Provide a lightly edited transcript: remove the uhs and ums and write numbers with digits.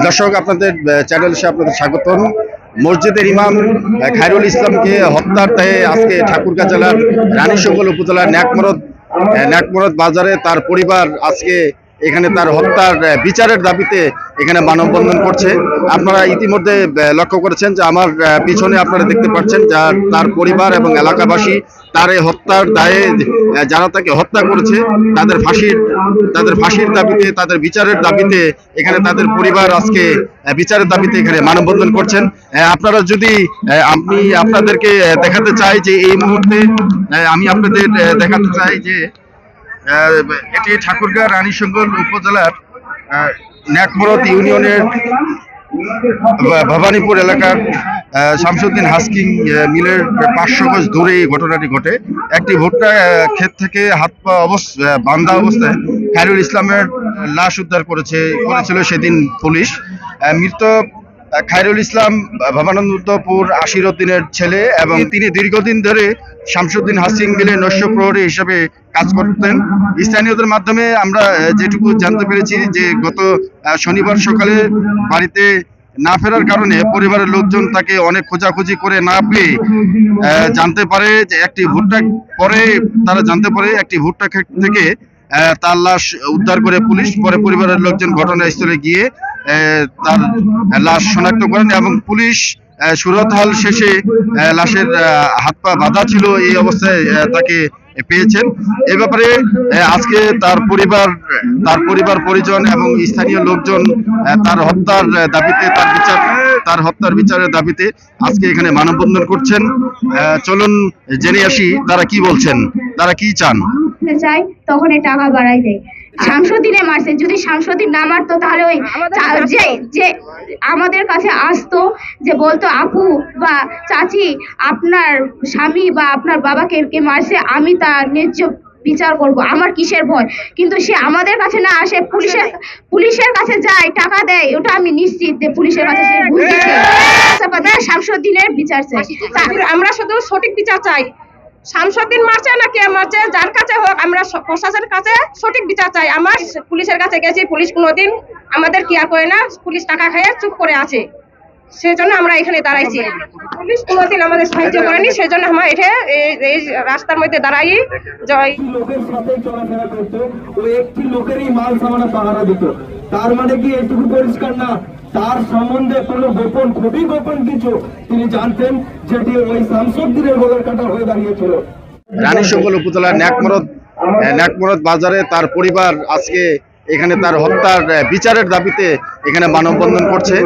দর্শক, আপনাদের চ্যানেলে আপনাদের স্বাগতম। মসজিদের ইমাম খায়রুল ইসলামকে হত্যার দায়ে আজকে ঠাকুরগাঁ জেলার রানীশঙ্কল উপজেলার ন্যাকমরদ বাজারে তার পরিবার আজকে এখানে তার হত্যার বিচারের দাবিতে এখানে মানববন্ধন করছে। আপনারা ইতিমধ্যে লক্ষ্য করেছেন যে আমার পিছনে আপনারা দেখতে পাচ্ছেন যা তার পরিবার এবং এলাকাবাসী তার এই হত্যার দায়ে যারা তাকে হত্যা করেছে তাদের ফাঁসির দাবিতে, তাদের বিচারের দাবিতে এখানে তাদের পরিবার আজকে বিচারের দাবিতে এখানে মানববন্ধন করছেন। আপনারা যদি আমি আপনাদেরকে দেখাতে চাই যে এই মুহূর্তে আমি আপনাদের দেখাতে চাই যে এটি ঠাকুরগাঁ রানীশঙ্কল উপজেলার ন্যাকমরদ ইউনিয়নের ভবানীপুর এলাকার শামসুদ্দিন হাস্কিং মিলের 500 গজ দূরে এই ঘটনাটি ঘটে। একটি ভুট্টা ক্ষেত থেকে হাত পা বান্ধা অবস্থায় খায়রুল ইসলামের লাশ উদ্ধার করেছিল সেদিন পুলিশ। মৃত খায়রুল ইসলাম ভবানন্দপুর আশিরউদ্দিনের ছেলে এবং তিনি দীর্ঘদিন ধরে শামসুদ্দিন হাস্কিং মিলের নৈশ প্রহরী হিসেবে কাজ করতেন। স্থানীয়দের মাধ্যমে আমরা যেটুকু জানতে পেরেছি যে গত শনিবার সকালে বাড়িতে না ফেরার কারণে পরিবারের লোকজন তাকে অনেক খোঁজাখুঁজি করে না পেয়ে জানতে পারে যে তারা জানতে পারে একটি ভুট্টা ক্ষেত থেকে তার লাশ উদ্ধার করে পুলিশ। পরে পরিবারের লোকজন ঘটনাস্থলে গিয়ে তার লাশ শনাক্ত করেন এবং পুলিশ সুরতহাল শেষে লাশের হাত পা বাঁধা ছিল এই অবস্থায় তাকে পেয়েছেন। এ ব্যাপারে আজকে তার পরিবার পরিজন এবং স্থানীয় লোকজন তার হত্যার বিচারের দাবিতে আজকে এখানে মানববন্ধন করছেন। চলুন জেনে আসি তারা কি বলছেন, তারা কি চান। চাই তখন এই টাকা বাড়াই দেয়। শামসুদ্দিনে মারছে, যদি শামসুদ্দিন না মারতো তাহলে ওই যে আমাদের কাছে আসতো যে বলতো আপু বা চাচি আপনার স্বামী বা আপনার বাবাকে কে মারছে, আমি তার ন্যায্য বিচার করব, আমার কিসের ভয়। কিন্তু সে আমাদের কাছে না আসে, পুলিশের কাছে যায়, টাকা দেয়, ওটা আমি নিশ্চিত যে পুলিশের কাছে সে ঘুষ দিচ্ছে। শামসুদ্দিনের বিচার চাই, আমরা শুধু সঠিক বিচার চাই। শামসুদ্দিন মারছে না কে মারছে, যার কাছে হোক, আমরা প্রশাসনের কাছে সঠিক বিচার চাই। আমার পুলিশের কাছে গেছি, পুলিশ কোনোদিন আমাদের কেয়ার করে না, পুলিশ টাকা খেয়ে চুপ করে আছে, সেজন্য আমরা এখানে দাঁড়াইছি। পুলিশ কোনোদিন আমাদের সাহায্য করেনি, সেজন্য আমরা এই রাস্তার মধ্যে দাঁড়াই। লোকের সাথে চলাফেরা করতো, ওই একটি লোকেরই মাল সামানা পাহারা দিত। তার মানে কি এটুকু পরিষ্কার না তার সম্বন্ধে কোনো খুবই গোপন কিছু তিনি জানতেন, যেটি ওই শামসুদ্দিনের গলার কাটা হয়ে দাঁড়িয়েছিল। রানীশঙ্কল উপজেলার ন্যাকমরদ বাজারে তার পরিবার আজকে এখানে তার হত্যার বিচারের দাবিতে এখানে মানববন্ধন করছে।